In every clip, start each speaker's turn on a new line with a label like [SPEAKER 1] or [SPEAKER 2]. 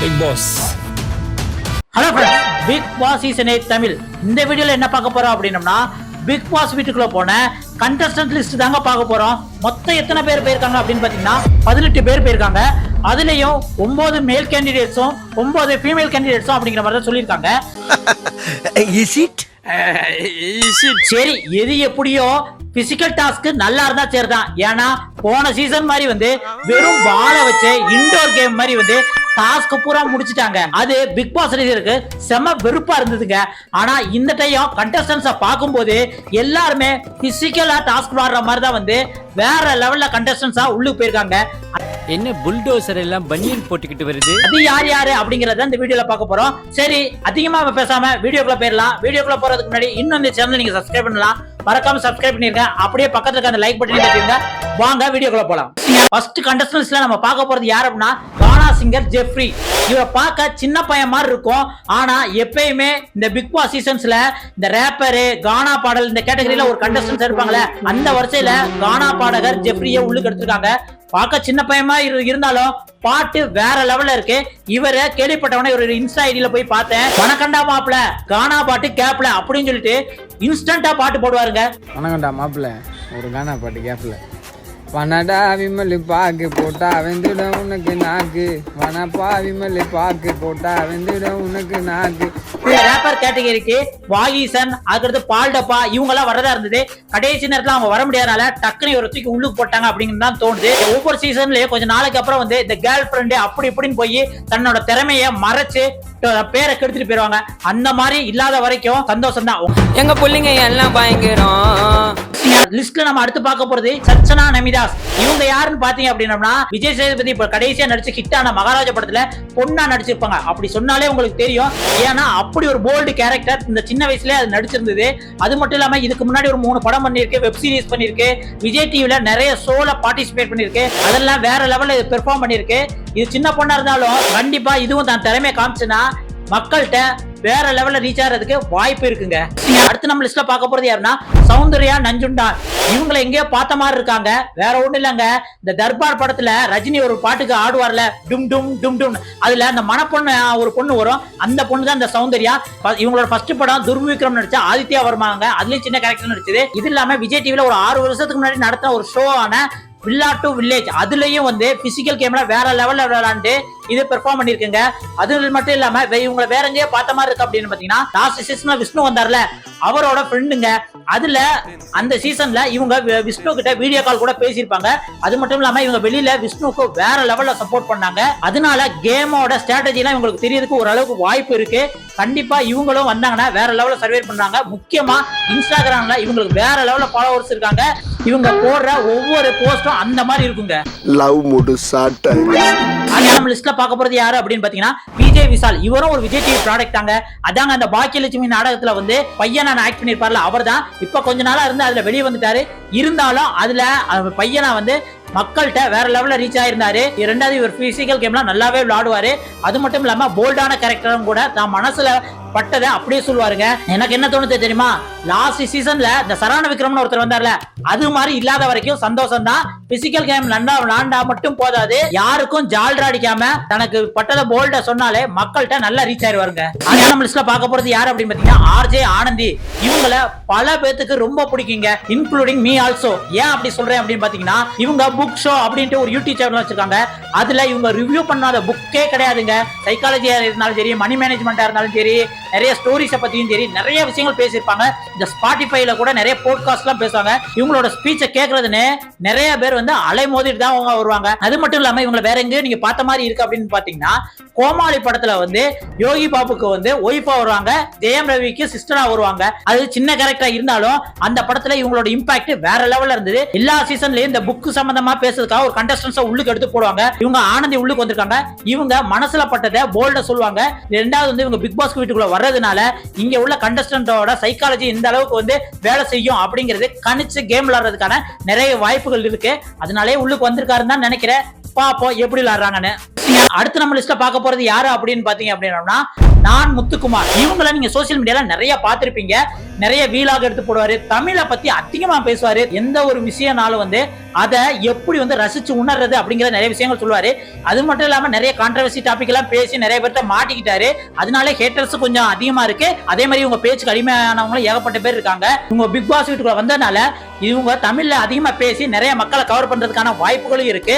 [SPEAKER 1] Big Boss.
[SPEAKER 2] Hello friends, Bigg Boss season 8 Tamil. இந்த வீடியோல என்ன பார்க்க போறோம் அப்படின்னம்னா, பிக் பாஸ் வீட்டுக்குள்ள போன கண்டஸ்டன்ட் லிஸ்ட் தாங்க பார்க்க போறோம். மொத்தம் எத்தனை பேர் போயிருக்காங்க அப்படின்னு பாத்தீங்கன்னா 18 பேர் போயிருக்காங்க. அதுலயும் 9 மேல் கேண்டிடேட்ஸும் 9 ஃபீமேல் கேண்டிடேட்ஸும் அப்படிங்கிற மாதிரி தான் சொல்லியிருக்காங்க. சரி, எது எப்படியோ பிசிக்கல் டாஸ்க் நல்லா இருந்தா சரிதான். ஏன்னா போன சீசன் மாதிரி வந்து வெறும் பால வச்சு இன்டோர் கேம் மாதிரி வந்து டாஸ்க் பூரா முடிச்சிட்டாங்க. அது பிக் பாஸ் ரீசருக்கு செம வெறுப்பா இருந்ததுங்க. ஆனா இந்த டைம் கண்டஸ்டன்ஸை பார்க்கும்போது எல்லாருமே பிசிக்கலா டாஸ்க் விளையாடுற மாதிரி தான் வந்து வேற லெவல்ல கண்டஸ்டன்ஸா உள்ளுக்கு போயிருக்காங்க.
[SPEAKER 1] என்ன புல்டோசர் எல்லாம் பனியன் போட்டுக்கிட்டு வருது?
[SPEAKER 2] அது யார் யாரு அப்படிங்கறத இந்த வீடியோல பார்க்க போறோம். சரி, அதிகமா பேசாம வீடியோக்குள்ள போயிடலாம். வீடியோக்குள்ள போறதுக்கு முன்னாடி இன்னும் இந்த சேனல் நீங்க சப்ஸ்கிரைப் பண்ணலாம். மறக்காம சப்ஸ்கிரைப் பண்ணிருங்க. அப்படியே பக்கத்துல இருக்க அந்த லைக் பட்டனை தட்டிடுங்க. வாங்க வீடியோக்குள்ள போலாம். ஃபர்ஸ்ட் கண்டஸ்டன்ட்ஸ்ல நம்ம பார்க்க போறது யார் அப்படின்னா கானா சிங்கர் ஜெஃப்ரி. இவரை பார்க்க சின்ன பையன் மாதிரி இருக்கும். ஆனா எப்பயுமே இந்த பிக் பாஸ் சீசன்ஸ்ல இந்த ரேப்பரு கானா பாடல் இந்த கேட்டகரியில ஒரு கண்டஸ்டன்ஸ் இருப்பாங்களே, அந்த வரிசையில கானா பாடகர் ஜெஃப்ரியை உள்ளுக்கு எடுத்திருக்காங்க. பார்க்க சின்ன பையமா இருந்தாலும் பாட்டு வேற லெவல்ல இருக்கு. இவரை கேள்விப்பட்டவனே ஒரு இன்ஸ்டா ஐடியில போய் பார்த்தேன். வணக்கண்டா மாப்பிள, கானா பாட்டு கேப்ல அப்படின்னு சொல்லிட்டு இன்ஸ்டன்டா பாட்டு போடுவாருங்க.
[SPEAKER 3] வணக்கண்டா மாப்பிள, ஒரு கானா பாட்டு கேப்ல. வனடா விமலு பாக்கு போட்டா வெந்துடும் உனக்கு நாக்கு, வனப்பா விமலு பாக்கு போட்டா வெந்துடும் உனக்கு நாக்கு.
[SPEAKER 2] ரேப்பர் கேட்டகரிக்கு வாகீசன், அதுக்கடுத்து பால்டப்பா இவங்க எல்லாம் வரதா இருந்தது. கடைசி நேரத்துல அவங்க வர முடியாதனால டக்குனு ஒரு தூக்கி உள்ளுக்கு போட்டாங்க அப்படிங்கிறது தான் தோணுது. ஒவ்வொரு சீசன்லயே கொஞ்சம் நாளைக்கு அப்புறம் வந்து இந்த கேர்ள் ஃப்ரெண்டு அப்படி இப்படின்னு போய் தன்னோட திறமைய மறைச்சு பேரை கெடுத்துட்டு போயிருவாங்க. அந்த மாதிரி இல்லாத வரைக்கும் சந்தோஷம் தான்.
[SPEAKER 3] எங்க பிள்ளைங்க எல்லாம் பயங்கரம்.
[SPEAKER 2] லிஸ்ட்ல நம்ம அடுத்து பார்க்க போறது சச்சனா நமிதாஸ். இவங்க யாருன்னு பாத்தீங்க அப்படின்னா விஜய் சேதுபதி இப்ப கடைசியா நடிச்ச ஹிட்டான மகாராஜா படத்துல பொண்ணா நடிச்சிருப்பாங்க. அப்படி சொன்னாலே உங்களுக்கு தெரியும். ஏன்னா அப்படி ஒரு போல்டு கேரக்டர் இந்த சின்ன வயசுல அது நடிச்சிருந்தது. அது மட்டும் இல்லாம இதுக்கு முன்னாடி ஒரு 3 படம் பண்ணிருக்கு, வெப் சீரிஸ் பண்ணிருக்கு, விஜய் டிவில நிறைய ஷோல பார்ட்டிசிபேட் பண்ணிருக்கு. அதெல்லாம் வேற லெவல்ல பெர்ஃபார்ம் பண்ணிருக்கு. இது சின்ன பொண்ணா இருந்தாலும் கண்டிப்பா இதுவும் தான் திறமையை காமிச்சுன்னா மக்கள்கிட்ட வேற லெவல்ல ரீச் ஆகிறதுக்கு வாய்ப்பு இருக்குங்க. அடுத்து நம்ம லிஸ்ட்ல பார்க்க போறது யாருன்னா சௌந்தர்யா நஞ்சுண்டான். இவங்களை எங்கேயோ பார்த்த மாதிரி இருக்காங்க. வேற ஒண்ணு இல்லங்க, இந்த தர்பார் படத்துல ரஜினி ஒரு பாட்டுக்கு ஆடுவார்ல, டும் டும் டும் டும், அதுல அந்த மணப்பொண்ணு ஒரு பொண்ணு வரும். அந்த பொண்ணு தான் இந்த சௌந்தர்யா. இவங்களோட ஃபர்ஸ்ட் படம் துர்விக்ரம் நடிச்சா ஆதித்யா வருமாங்க. அதுலயும் சின்ன கேரக்டர் நடிச்சது. இது இல்லாம விஜய் டிவில ஒரு 6 வருஷத்துக்கு முன்னாடி நடத்தின ஒரு ஷோ ஆன வில்லா டு வில்லேஜ், அதுலயும் வந்து பிசிக்கல் கேம்ல வேற லெவல்ல விளையாண்டு இது பெர்ஃபார்ம் பண்ணிருக்குங்க. அது மட்டும் இல்லாம இவங்களை வேற எங்கேயோ பார்த்த மாதிரி இருக்கு அப்படின்னு பாத்தீங்கன்னா லாஸ்ட் சீசன்ல விஷ்ணு வந்தார்ல, அவரோட ஃப்ரெண்டுங்க. அதுல அந்த சீசன்ல இவங்க விஷ்ணு கிட்ட வீடியோ கால் கூட பேசியிருப்பாங்க. அது மட்டும் இல்லாம இவங்க வெளியில விஷ்ணுக்கு வேற லெவல்ல சப்போர்ட் பண்ணாங்க. அதனால கேமோட ஸ்ட்ராட்டஜி எல்லாம் இவங்களுக்கு தெரியறதுக்கு ஓரளவுக்கு வாய்ப்பு இருக்கு. கண்டிப்பா இவங்களும் வந்தாங்கன்னா வேற லெவல்ல சர்வே பண்றாங்க. முக்கியமா இன்ஸ்டாகிராம்ல இவங்களுக்கு வேற லெவல்ல ஃபாலோவர்ஸ் இருக்காங்க. இவங்க போடுற ஒவ்வொரு போஸ்டும் அந்த மாதிரி இருக்குங்க.
[SPEAKER 4] Love mood sad.
[SPEAKER 2] நம்ம லிஸ்ட்ல பார்க்க போறது யாரு அப்படின்னு பாத்தீங்கன்னா விஜய் விஷால். இவரும் ஒரு விஜய் டிவி ப்ராடக்ட் தாங்க. அதாங்க அந்த பாக்கியலட்சுமி நாடகத்துல வந்து பையனா ஆக்ட் பண்ணிருப்பார்ல, அவர் தான். இப்ப கொஞ்ச நாளா இருந்து அதுல வெளியே வந்துட்டாரு. இருந்தாலும் அதுல பையனா வந்து மக்கள்கிட்ட வேற லெவல்ல ரீச் ஆயிருந்தாரு. இரண்டாவது இவர் பிசிக்கல் கேம்லாம் நல்லாவே விளையாடுவாரு. அது மட்டும் இல்லாம போல்டான கேரக்டரும் கூட தான் மனசுல பட்டதை அப்படியே சொல்லுவாருங்க. எனக்கு என்ன தோணுது தெரியுமா, லாஸ்ட் சீசன்ல இந்த சரவண விக்ரம்னு ஒருத்தர் வந்தார்ல, அது மாதிரி இல்லாத வரைக்கும் சந்தோஷம் தான். பிசிக்கல் கேம் நல்லா விளையாண்டா மட்டும் போதாது, யாருக்கும் ஜால்ரா அடிக்காம தனக்கு பட்டதை போல்ட சொன்னாலே மக்கள்கிட்ட நல்லா ரீச் ஆயிருவாருங்க. அதனால நம்ம லிஸ்ட்ல பார்க்க போறது யாரு அப்படின்னு பாத்தீங்கன்னா ஆர்ஜே ஆனந்தி. இவங்கள பல பேத்துக்கு ரொம்ப பிடிக்குங்க, இன்க்ளூடிங் மீ ஆல்சோ. ஏன் அப்படி சொல்றேன் அப்படின்னு பாத்தீங்கன்னா இவங்க புக் ஷோ அப்படின்ட்டு ஒரு யூடியூப் சேனல் வச்சிருக்காங்க. அதுல இவங்க ரிவ்யூ பண்ணாத புக்கே கிடையாதுங்க. சைக்காலஜியா இருந்தாலும் சரி, மணி மேனேஜ்மெண்டா இருந்தாலும் சரி, நிறைய ஸ்டோரிஸை பத்தியும் சரி நிறைய விஷயங்கள் பேசியிருப்பாங்க. இந்த ஸ்பாட்டிஃபைல கூட நிறைய போட்காஸ்ட் எல்லாம் பேசுவாங்க. இவங்களோட ஸ்பீச்சை கேட்கறதுன்னு நிறைய பேர் வந்து அலை மோதிட்டு தான் அவங்க வருவாங்க. அது மட்டும் இல்லாம இவங்க வேற எங்கேயும் நீங்க பார்த்த மாதிரி இருக்கு அப்படின்னு பாத்தீங்கன்னா கோமாளி படத்துல வந்து யோகி பாபுக்கு வந்து ஒய்ஃபா வருவாங்க, ஜெயம் ரவிக்கு சிஸ்டரா வருவாங்க. அது சின்ன கேரக்டரா இருந்தாலும் அந்த படத்துல இவங்களோட இம்பாக்ட் வேற லெவல்ல இருந்தது. எல்லா சீசன்லயும் இந்த புக் சம்பந்தமா பேசுறதுக்காக ஒரு கண்டஸ்டன்ஸ் உள்ளுக்கு எடுத்து போடுவாங்க. இவங்க ஆனந்தி உள்ளுக்கு வந்திருக்காங்க. இவங்க மனசுல பட்டதை போல்ட சொல்லுவாங்க. ரெண்டாவது வந்து இவங்க பிக் பாஸ் வீட்டுக்குள்ள வர்றதுனால இங்க உள்ள கண்டஸ்டன்டோட சைக்காலஜி இந்த அளவுக்கு வந்து வேலை செய்யும் அப்படிங்கிறது கணிச்சு கேம் விளையாடுறதுக்கான நிறைய வாய்ப்புகள் இருக்கு. அதனாலே உள்ளுக்கு வந்திருக்காருன்னு தான் நினைக்கிறேன். பாப்போம் எப்படி விளையாடுறாங்கன்னு. அடுத்து நம்ம லிஸ்ட்ல பார்க்க போறது யாரு அப்படின்னு பாத்தீங்க அப்படின்னா நான் முத்துக்குமார். இவங்கள நீங்க சோசியல் மீடியால நிறைய பார்த்திருப்பீங்க. நிறைய வீலாக எடுத்து போடுவாரு, தமிழை பத்தி அதிகமா பேசுவாரு. எந்த ஒரு விஷயம்னாலும் வந்து அதை எப்படி வந்து ரசிச்சு உணர்றது அப்படிங்கிற நிறைய விஷயங்கள் சொல்லுவாரு. அது மட்டும் இல்லாம நிறைய கான்ட்ரவர்சி டாபிக் எல்லாம் பேசி நிறைய பேர்ட்ட மாட்டிக்கிட்டாரு. அதனால ஹேட்டர்ஸ் கொஞ்சம் அதிகமா இருக்கு. அதே மாதிரி இவங்க பேச்சுக்கு அடிமையானவங்களும் ஏகப்பட்ட பேர் இருக்காங்க. இவங்க பிக் பாஸ் வீட்டுக்குள்ள வந்ததுனால இவங்க தமிழ்ல அதிகமா பேசி நிறைய மக்களை கவர் பண்றதுக்கான வாய்ப்புகளும் இருக்கு.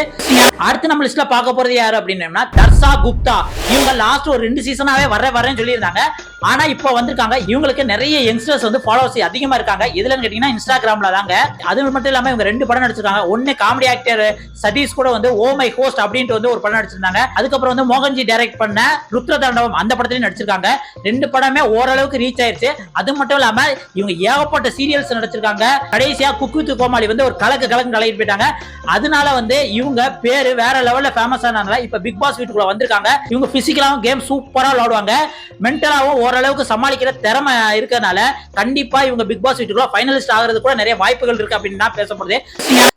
[SPEAKER 2] அடுத்து நம்ம லிஸ்ட்ல பார்க்க போறது யாரு அப்படின்னா தர்ஷா குப்தா. இவங்க லாஸ்ட் ஒரு 2 சீசனாவே வரேன்னு சொல்லியிருந்தாங்க. ஆனா இப்போ வந்திருக்காங்க. இவங்களுக்கு நிறைய யங்ஸ்டர்ஸ் வந்து ஃபாலோவர்ஸ் அதிகமா இருக்காங்க. இதுலன்னு கேட்டீங்கன்னா இன்ஸ்டாகிராம்ல தாங்க. அது மட்டும் இல்லாம இவங்க 2 படம் நடிச்சிருக்காங்க. ஒன்னு காமெடி ஆக்டர் சதீஷ் கூட வந்து ஓ மை ஹோஸ்ட் அப்படின்ட்டு வந்து ஒரு படம் நடிச்சிருந்தாங்க. அதுக்கப்புறம் வந்து மோகன்ஜி டைரக்ட் பண்ண ருத்ரதாண்டவம் அந்த படத்திலையும் நடிச்சிருக்காங்க. 2 படமே ஓரளவுக்கு ரீச் ஆயிருச்சு. அது மட்டும் இல்லாம இவங்க ஏகப்பட்ட சீரியல்ஸ் நடிச்சிருக்காங்க. கடைசியா குக் வித் கோமாளி வந்து ஒரு கலக்கு கலக்கிட்டு போயிட்டாங்க. அதனால வந்து இவங்க பேரு வேற லெவல்ல ஃபேமஸ் ஆனாங்க. இப்ப பிக் பாஸ் வீட்டுக்குள்ள வந்திருக்காங்க. இவங்க பிசிக்கலாவும் கேம் சூப்பரா விளையாடுவாங்க. மென்டலாவும் ஓரளவுக்கு சமாளிக்கிற திறமை இருக்கறனால கண்டிப்பா இவங்க பிக் பாஸ் வீட்டுக்குள்ள ஃபைனலிஸ்ட் ஆகிறது கூட நிறைய வாய்ப்புகள் இருக்கு அப்படின்னு தான் பேசப்படுது.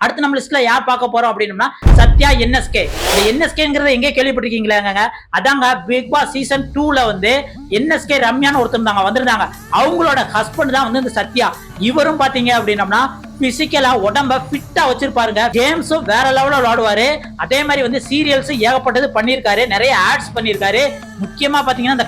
[SPEAKER 2] அடுத்து நம்ம லிஸ்ட்ல யார் பார்க்க போறோம் அப்படின்னா சத்யா என்எஸ்கே. இந்த என்எஸ்கேங்கிறத எங்கே கேள்விப்பட்டிருக்கீங்களா? அதாங்க பிக் பாஸ் சீசன் 2ல வந்து என்எஸ்கே ரம்யான்னு ஒருத்தர் வந்திருந்தாங்க. அவங்களோட ஹஸ்பண்ட் தான் வந்து இந்த சத்யா. இவரும் பாத்தீங்க அப்படின்னா பிசிக்கலா உடம்ப ஃபிட்டா வச்சிருப்பாருங்க. கேம்ஸும் வேற லெவல்ல விளையாடுவாரு. அதே மாதிரி வந்து சீரியல்ஸ் ஏகப்பட்டது பண்ணிருக்காரு. நிறைய ஆட்ஸ் பண்ணிருக்காரு. முக்கியமா பாத்தீங்கன்னா இந்த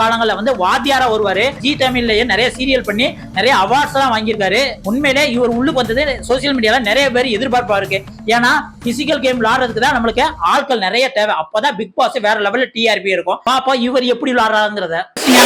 [SPEAKER 2] காலங்கள்ல வந்து வாத்தியாரா வருவாரு. ஜி தமிழ்லயே நிறைய சீரியல் பண்ணி நிறைய அவார்ட்ஸ் எல்லாம் வாங்கியிருக்காரு. உண்மையிலே இவர் உள்ளுக்கு வந்தது சோசியல் மீடியால நிறைய பேர் எதிர்பார்ப்பா இருக்கு. ஏன்னா பிசிக்கல் கேம் விளையாடுறதுக்கு தான் நம்மளுக்கு ஆட்கள் நிறைய தேவை. அப்பதான் பிக் பாஸ் வேற லெவல்ல டிஆர்பி இருக்கும். பாப்பா இவர் எப்படி விளையாடுறாங்கிறத.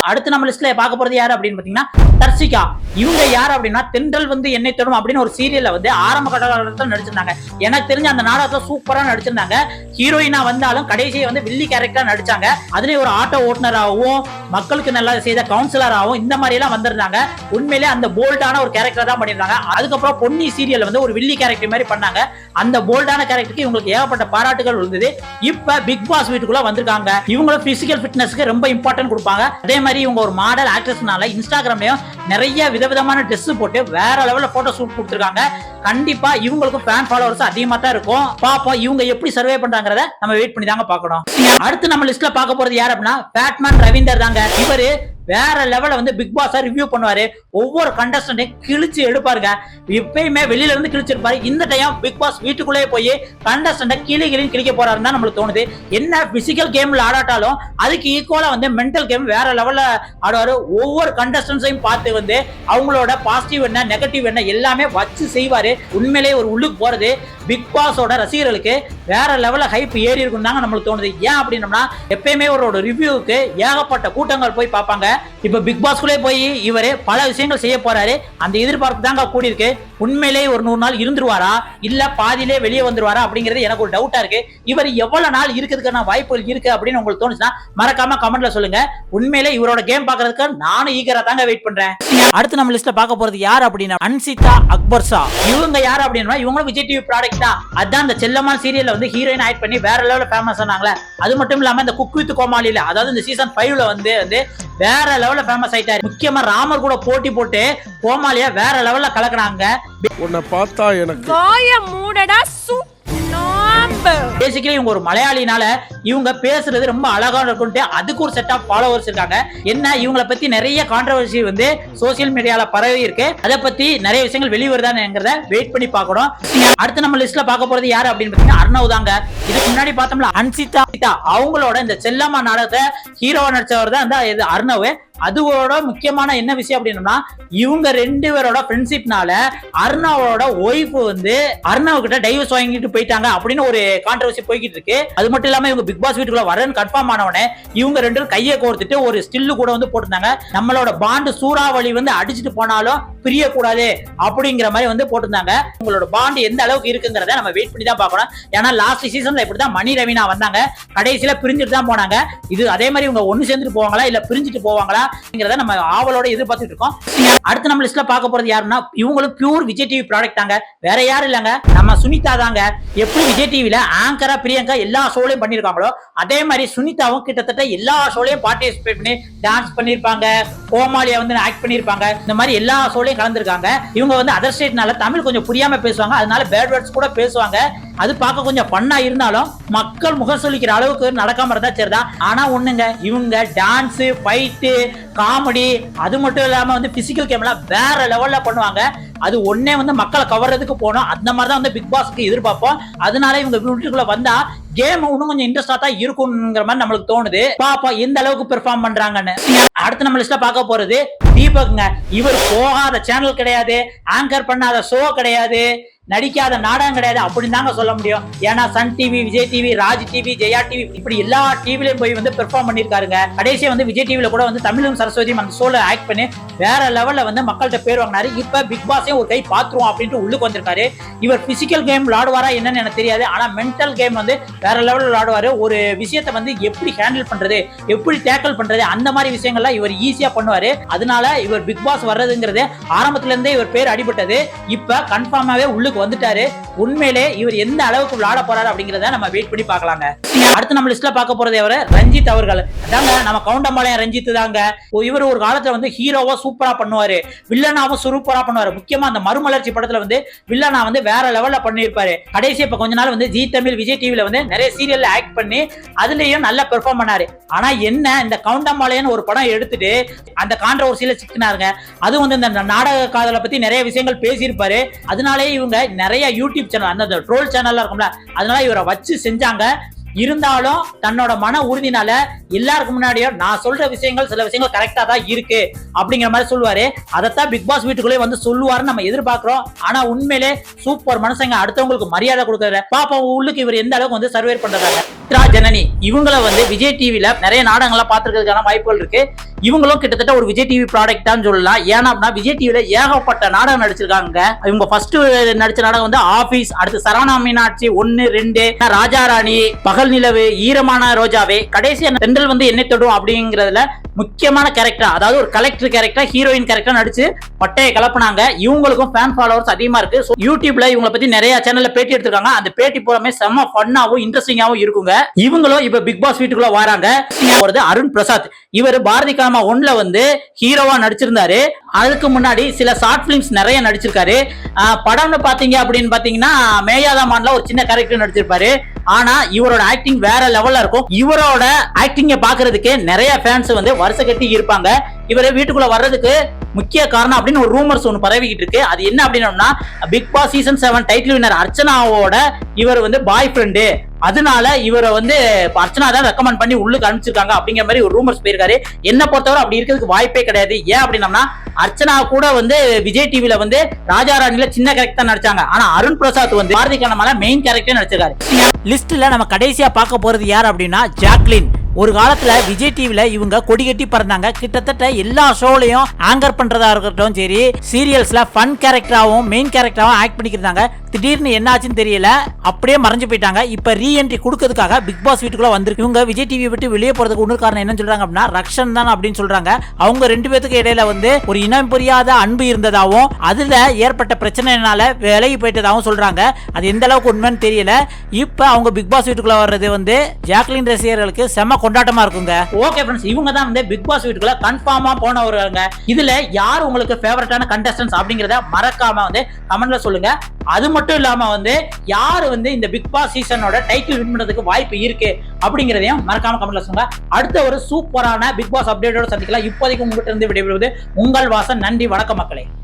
[SPEAKER 2] அடுத்து நம்ம லிஸ்ட்ல பார்க்க போறது யாரு அப்படின்னு பாத்தீங்கன்னா தர்ஷிகா. இவங்க யாரு அப்படின்னா தென்றல் வந்து என்னை தொடும் அப்படின்னு ஒரு சீரியல்ல வந்து ஆரம்ப கட்டத்தில் நடிச்சிருந்தாங்க. எனக்கு தெரிஞ்ச அந்த நாடகத்துல சூப்பரா நடிச்சிருந்தாங்க. ஹீரோயினா வந்தாலும் கடைசியை வந்து வில்லி கேரக்டரா நடிச்சாங்க. அதுலயும் ஒரு ஆட்டோ ஓட்டுநராகவும் மக்களுக்கு நல்லா செய்த கவுன்சிலராகவும் இந்த மாதிரி எல்லாம் வந்திருந்தாங்க. உண்மையிலே அந்த போல்டான ஒரு கேரக்டர் தான் பண்ணிருந்தாங்க. அதுக்கப்புறம் பொன்னி சீரியல் வந்து ஒரு வில்லி கேரக்டர் மாதிரி பண்ணாங்க. அந்த போல்டான கேரக்டருக்கு இவங்களுக்கு ஏகப்பட்ட பாராட்டுகள் இருந்தது. இப்ப பிக் பாஸ் வீட்டுக்குள்ள வந்திருக்காங்க. இவங்களும் பிசிக்கல் ஃபிட்னஸ்க்கு ரொம்ப இம்பார்ட்டன்ட் கொடுப்பாங்க. அதே மாதிரி இவங்க ஒரு மாடல் ஆக்ட்ரஸ்னால இன்ஸ்டாகிராம்லயும் நிறைய விதவிதமான ட்ரெஸ் போட்டு வேற லெவல்ல போட்டோ ஷூட் கொடுத்திருக்காங்க. கண்டிப்பா இவங்களுக்கும் ஃபேன் ஃபாலோவர்ஸ் அதிகமா தான் இருக்கும். பாப்போம் இவங்க எப்படி சர்வே பண்றாங்கறத நம்ம வெயிட் பண்ணி தாங்க பார்க்கணும். அடுத்து நம்ம லிஸ்ட்ல பார்க்க போறது யாரு அப்படின்னா பேட்மேன் ரவீந்தர் தாங்க. இவரு வேற லெவல்ல வந்து பிக் பாஸ் ரிவ்யூ பண்ணுவாரு. ஒவ்வொரு கண்டஸ்டன்டையும் கிழிச்சு எடுப்பாருங்க. எப்பயுமே வெளியில இருந்து கிழிச்சிருப்பாரு. இந்த டைம் பிக் பாஸ் வீட்டுக்குள்ளே போய் கண்டஸ்டன்ட கிளின்னு கிழிக்க போறாருன்னு தான் நம்மளுக்கு தோணுது. என்ன பிசிக்கல் கேம்ல ஆடாட்டாலும் அதுக்கு ஈக்குவலா வந்து மென்டல் கேம் வேற லெவல்ல ஆடுவாரு. ஒவ்வொரு கண்டஸ்டன்ஸையும் பார்த்து வந்து அவங்களோட பாசிட்டிவ் என்ன நெகட்டிவ் என்ன எல்லாமே வச்சு செய்வாரு. உண்மையிலேயே ஒரு உள்ளுக்கு போறது பிக் பாஸோட ரசிகர்களுக்கு வேற லெவல்ல ஹைப் ஏறி இருக்கும் தாங்க நம்மளுக்கு தோணுது. ஏன் அப்படின்னா எப்பயுமே ஒரு ரிவ்யூக்கு ஏகப்பட்ட கூட்டங்கள் போய் பார்ப்பாங்க. இப்ப பிக் பாஸ்குள்ளே போய் இவரு பல விஷயங்கள் செய்ய போறாரு. அந்த எதிர்பார்ப்பு தாங்க கூடி இருக்கு. உண்மையிலேயே ஒரு 100 நாள் இருந்துருவாரா இல்ல பாதியிலே வெளியே வந்துருவாரா அப்படிங்கிறது எனக்கு ஒரு டவுட்டா இருக்கு. இவர் எவ்வளவு நாள் இருக்கிறதுக்கான வாய்ப்புகள் இருக்கு அப்படின்னு உங்களுக்கு தோணுச்சுன்னா மறக்காம கமெண்ட்ல சொல்லுங்க. உண்மையிலே இவரோட கேம் பாக்குறதுக்கு நானும் ஈகரா தாங்க வெயிட் பண்றேன். அடுத்து நம்ம லிஸ்ட்ல பார்க்க போறது யார் அப்படின்னா அன்சிதா அக்பர்ஷா. இவங்க யார் அப்படின்னா இவங்களும் விஜய் டிவி ப்ராடக்ட் தான். அதான் இந்த செல்லம்மா சீரியல்ல வந்து ஹீரோயின் ஆக்ட் பண்ணி வேற லெவல்ல ஃபேமஸ் ஆனாங்களே. அது மட்டும் இல்லாம இந்த குக் வித் கோமாளில அதாவது இந்த சீசன் 5ல வந்து வேற லெவல்ல ஃபேமஸ் ஆயிட்டாரு. முக்கியமா ராமர் கூட போட்டி போட்டு கோமாளியா வேற லெவல்ல கலக்குறாங்க.
[SPEAKER 4] உன்னை பார்த்தா எனக்கு
[SPEAKER 5] வாய மூடடா
[SPEAKER 2] பேசிக்கலி இவங்க ஒரு மலையாளினால இவங்க பேசுறது ரொம்ப அழகா இருக்கும்ட்டு அதுக்கு ஒரு செட் ஆஃப் ஃபாலோவர்ஸ் இருக்காங்க. என்ன இவங்களை பத்தி நிறைய கான்ட்ரோவர்சி வந்து சோசியல் மீடியால பரவி இருக்கு. அதை பத்தி நிறைய விஷயங்கள் வெளிவருதாங்கிறத வெயிட் பண்ணி பார்க்கணும். அடுத்து நம்ம லிஸ்ட்ல பார்க்க போறது யாரு அப்படின்னு பாத்தீங்கன்னா அர்ணவ் தாங்க. இதுக்கு முன்னாடி பார்த்தோம்ல அன்சிதா அவங்களோட இந்த செல்லம்மா நாடகத்தை ஹீரோவா நடிச்சவர் தான் இந்த அர்ணவ். அதுவோட முக்கியமான என்ன விஷயம் அப்படின்னா இவங்க 2 பேரோட ஃப்ரெண்ட்ஷிப்னால அர்ணவோட ஒய்ஃப் வந்து அர்ணவ் கிட்ட டைவர்ஸ் வாங்கிட்டு போயிட்டாங்க அப்படின்னு ஒரு கான்ட்ரோவர்சி போய்கிட்டு இருக்கு. அது மட்டும் இல்லாம இவங்க பிக் பாஸ் வீட்டுக்குள்ள வரேன்னு கன்ஃபார்ம் ஆனவனே இவங்க 2 பேரும் கையை கோர்த்துட்டு ஒரு ஸ்டில்லு கூட வந்து போட்டிருந்தாங்க. நம்மளோட பாண்டு சூறாவளி வந்து அடிச்சுட்டு போனாலும் பிரியக்கூடாது அப்படிங்கிற மாதிரி வந்து போட்டிருந்தாங்க. உங்களோட பாண்டு எந்த அளவுக்கு இருக்குங்கிறத நம்ம வெயிட் பண்ணி தான் பார்க்கணும். ஏன்னா லாஸ்ட் சீசன்ல இப்படிதான் மணி ரவீனா வந்தாங்க. கடைசியில பிரிஞ்சுட்டு தான் போனாங்க. இது அதே மாதிரி இவங்க ஒன்னு சேர்ந்துட்டு போவாங்களா இல்ல பிரிஞ்சுட்டு போவாங்களா நம்ம ஆவலோட எதிர்பார்த்துட்டு இருக்கோம். அடுத்து நம்ம லிஸ்ட்ல பார்க்க போறது யாருன்னா இவங்களும் பியூர் விஜய் டிவி ப்ராடக்ட் தாங்க. வேற யாரும் இல்லங்க நம்ம சுனிதா தாங்க. எப்படி விஜய் டிவில ஆங்கரா பிரியங்கா எல்லா ஷோலையும் பண்ணிருக்காங்களோ பண்றாங்களோ அதே மாதிரி சுனிதாவும் கிட்டத்தட்ட எல்லா ஷோலையும் பார்ட்டிசிபேட் பண்ணி டான்ஸ் பண்ணிருப்பாங்க, கோமாளியா வந்து ஆக்ட் பண்ணிருப்பாங்க, இந்த மாதிரி எல்லா ஷோலையும் கலந்துருக்காங்க. இவங்க வந்து அதர் ஸ்டேட்னால தமிழ் கொஞ்சம் புரியாம பேசுவாங்க, அதனால பேட் வேர்ட்ஸ் கூட பேசுவாங்க. அது பார்க்க கொஞ்சம் பண்ணா இருந்தாலும் மக்கள் முகம் சொல்லிக்கிற அளவுக்கு நடக்காம இருந்தா சரிதான். ஆனா ஒண்ணுங்க, இவங்க டான்ஸ், ஃபைட்டு, காமெடி, அது மட்டும் இல்லாம வந்து பிசிக்கல் கேம் எல்லாம் வேற லெவல்ல பண்ணுவாங்க. அது ஒன்னே வந்து மக்களை கவர்றதுக்கு போனோம். அந்த மாதிரி தான் வந்து பிக் பாஸ்க்கு எதிர்பார்ப்போம். அதனால இவங்க வீட்டுக்குள்ள வந்தா கேம் இன்னும் கொஞ்சம் இன்ட்ரெஸ்டா தான் இருக்குங்கிற மாதிரி நம்மளுக்கு தோணுது. பாப்பா எந்த அளவுக்கு பெர்ஃபார்ம் பண்றாங்கன்னு. அடுத்து நம்ம லிஸ்ட்ல பார்க்க போறது தீபக்ங்க. இவர் போகாத சேனல் கிடையாது, ஆங்கர் பண்ணாத ஷோ கிடையாது, நடிக்காத நாடகம் கிடையாது அப்படின்னு தாங்க சொல்ல முடியும். ஏன்னா Sun TV, Vijay TV, Raj TV, Jaya TV இப்படி எல்லா டிவிலையும் போய் வந்து பெர்ஃபார்ம் பண்ணிருக்காருங்க. கடைசியா வந்து விஜய் டிவில கூட வந்து தமிழும் சரஸ்வதியும் அந்த ஷோல ஆக்ட் பண்ணி வேற லெவல்ல வந்து மக்கள்கிட்ட பேர் வாங்கினாரு. இப்ப பிக் பாஸே ஒரு கை பாத்துருவோம் அப்படின்ட்டு உள்ளுக்கு வந்திருக்காரு. இவர் பிசிக்கல் கேம் விளையாடுவாரா என்னன்னு எனக்கு தெரியாது, ஆனா மென்டல் கேம் வந்து வேற லெவல்ல விளையாடுவாரு. ஒரு விஷயத்தை வந்து எப்படி ஹேண்டில் பண்றது, எப்படி டேக்கிள் பண்றது, அந்த மாதிரி விஷயங்கள்லாம் இவர் ஈஸியா பண்ணுவாரு. அதனால இவர் பிக் பாஸ் வர்றதுங்கிறது ஆரம்பத்துல இருந்தே இவர் பேர் அடிபட்டது. இப்ப கன்ஃபார்மாவே உள்ளுக்கு வந்துட்டாரு. உண்மையிலே இவர் எந்த அளவுக்கு விளையாட போறாரு அப்படிங்கறத நம்ம வெயிட் பண்ணி பார்க்கலாங்க. அடுத்து நம்ம லிஸ்ட்ல பார்க்க போறது அவரு ரஞ்சித் அவர்கள். அதாங்க நம்ம கவுண்டம்பாளையம் ரஞ்சித் தாங்க. இவர் ஒரு காலத்துல வந்து ஹீரோவா சூப்பரா பண்ணுவாரு, வில்லனாவும் சூப்பரா பண்ணுவாரு. முக்கியமா அந்த மறுமலர்ச்சி படத்துல வந்து வில்லனா வந்து வேற லெவல்ல பண்ணிருப்பாரு. கடைசி இப்ப கொஞ்ச நாள் வந்து ஜி தமிழ், விஜய் டிவில வந்து நிறைய சீரியல்ல ஆக்ட் பண்ணி அதுலயும் நல்லா பெர்ஃபார்ம் பண்ணாரு. ஆனா என்ன, இந்த கவுண்டம்பாளையம் ஒரு படம் எடுத்துட்டு அந்த கான்ட்ரோவர்சியில சிக்கினாருங்க. அது வந்து இந்த நாடக காதலை பத்தி நிறைய விஷயங்கள் பேசியிருப்பாரு. அதனாலே இவங்க நிறைய யூடியூப் சேனல், அந்த ட்ரோல் சேனல்ல இருக்கும்ல, அதனால இவரை வச்சு செஞ்சாங்க. இருந்தாலும் தன்னோட மன உறுதினால எல்லாருக்கும் முன்னாடியும் நான் சொல்ற விஷயங்கள் சில விஷயங்கள் கரெக்டா தான் இருக்கு அப்படிங்கிற மாதிரி சொல்லுவாரு. அதைத்தான் பிக் பாஸ் வீட்டுக்குள்ளே வந்து சொல்லுவாருன்னு நம்ம எதிர்பார்க்கிறோம். ஆனா உண்மையிலே சூப்பர் மனுஷங்க, அடுத்தவங்களுக்கு மரியாதை கொடுக்கற பாப்பா உள்ளுக்கு இவர் எந்த அளவுக்கு வந்து சர்வே பண்றாங்க. ஜனனி இவங்கள வந்து விஜய் டிவில நிறைய நாடகங்கள்லாம் பார்த்துக்கிறதுக்கான வாய்ப்புகள் இருக்கு. இவங்களும் கிட்டத்தட்ட ஒரு விஜய் டிவி ப்ராடக்ட் தான் சொல்லலாம். ஏன்னா விஜய் டிவில ஏகப்பட்ட நாடகம் நடிச்சிருக்காங்க. இவங்க ஃபர்ஸ்ட் நடிச்ச நாடகம் வந்து ஆபீஸ், அடுத்து சரவணா மீனாட்சி 1, 2, ராஜா ராணி, பகல் நிலவு, ஈரமான ரோஜாவே, கடைசியா தென்றல் வந்து என்னை தொடும் அப்படிங்கறதுல முக்கியமான கேரக்டர், அதாவது ஒரு கலெக்டர் கேரக்டர், ஹீரோயின் கேரக்டர் நடிச்சு பட்டையை கலப்புனாங்க. இவங்களுக்கும் ஃபேன் ஃபாலோவர்ஸ் அதிகமா இருக்கு. யூடியூப்ல இவங்களை பத்தி நிறைய சேனல்ல பேட்டி எடுத்திருக்காங்க. அந்த பேட்டி பூராமே செம்ம ஃபன்னாவும் இன்ட்ரெஸ்டிங்காவும் இருக்குங்க. இவங்களும் இப்ப பிக் பாஸ் வீட்டுக்குள்ள வராங்க. அருண் பிரசாத், இவர் பாரதி கனமா 1ல வந்து ஹீரோவா நடிச்சிருந்தாரு. அதுக்கு முன்னாடி சில ஷார்ட் பிலிம்ஸ் நிறைய நடிச்சிருக்காரு. படம்னு பாத்தீங்க அப்படின்னு பாத்தீங்கன்னா மேயாதமான்ல ஒரு சின்ன கேரக்டர் நடிச்சிருப்பாரு. ஆனா இவரோட ஆக்டிங் வேற லெவல்ல இருக்கும். இவரோட ஆக்டிங்க பாக்குறதுக்கு நிறைய ஃபேன்ஸ் வந்து வருஷ கட்டி இருப்பாங்க. இவரை வீட்டுக்குள்ள வர்றதுக்கு முக்கிய காரணம் அப்படின்னு ஒரு ரூமர்ஸ் ஒன்று பரவிக்கிட்டு இருக்கு. அது என்ன அப்படின்னா, Bigg Boss season 7 title winner அர்ச்சனாவோட இவர் வந்து பாய் ஃப்ரெண்டு, அதனால இவரை வந்து அர்ச்சனா தான் ரெக்கமெண்ட் பண்ணி உள்ளுக்கு அனுப்பிச்சிருக்காங்க அப்படிங்கிற மாதிரி ஒரு ரூமர்ஸ் போயிருக்காரு. என்ன பொறுத்தவரை அப்படி இருக்கிறதுக்கு வாய்ப்பே கிடையாது. ஏன் அப்படின்னா அர்ச்சனா கூட வந்து விஜய் டிவில வந்து ராஜா ராணில சின்ன கேரக்டர் தான் நடிச்சாங்க. ஆனா அருண் பிரசாத் வந்து பாரதி கண்ணமால மெயின் கேரக்டர் நடிச்சிருக்காரு. லிஸ்ட்ல நம்ம கடைசியா பார்க்க போறது யார் அப்படின்னா ஜாக்லின். ஒரு காலத்துல விஜய் டிவில இவங்க கொடி கட்டி பறந்தாங்க. கிட்டத்தட்ட எல்லா ஷோலையும் ஆங்கர் பண்றதா இருக்கட்டும் சரி, சீரியல்ஸ்ல ஃபன் கேரக்டராகவும் மெயின் கேரக்டராகவும் ஆக்ட் பண்ணிக்கிறாங்க. திடீர்னு என்னாச்சுன்னு தெரியல, அப்படியே மறைஞ்சு போயிட்டாங்க. இப்ப ரீஎன்ட்ரி கொடுக்கறதுக்காக பிக் பாஸ் வீட்டுக்குள்ள வந்திருக்கு. இவங்க விஜய் டிவி விட்டு வெளியே போறதுக்கு இன்னொரு காரணம் என்ன சொல்றாங்க அப்படின்னா ரக்ஷன் தான் அப்படின்னு சொல்றாங்க. அவங்க 2 பேத்துக்கு இடையில வந்து ஒரு இனம் புரியாத அன்பு இருந்ததாகவும் அதுல ஏற்பட்ட பிரச்சனைனால விலகி போயிட்டதாகவும் சொல்றாங்க. அது எந்த அளவுக்கு உண்மைன்னு தெரியல. இப்ப அவங்க பிக் பாஸ் வீட்டுக்குள்ள வர்றது வந்து ஜாக்லின் ரசிகர்களுக்கு செம கொண்டாட்டமா இருக்குங்க. ஓகே ஃப்ரெண்ட்ஸ், இவங்க தான் வந்து பிக் பாஸ் வீட்டுக்குள்ள கன்ஃபார்மா போனவங்க. இதுல யார் உங்களுக்கு ஃபேவரட்டான கண்டஸ்டன்ட்ஸ் அப்படிங்கறத மறக்காம வந்து கமெண்ட்ல சொல்லுங்க. அது மட்டும் இல்லாம வந்து யாரு வந்து இந்த பிக் பாஸ் சீசனோட டைட்டில் வின் பண்றதுக்கு வாய்ப்பு இருக்கு அப்படிங்கறதையும் மறக்காம கமெண்ட்ல சொல்லுங்க. அடுத்த ஒரு சூப்பரான பிக் பாஸ் அப்டேட்டோட சந்திக்கலாம். இப்போதைக்கு உங்ககிட்ட இருந்து விடைபெறுவது உங்கள் வாசன். நன்றி, வணக்கம் மக்களே.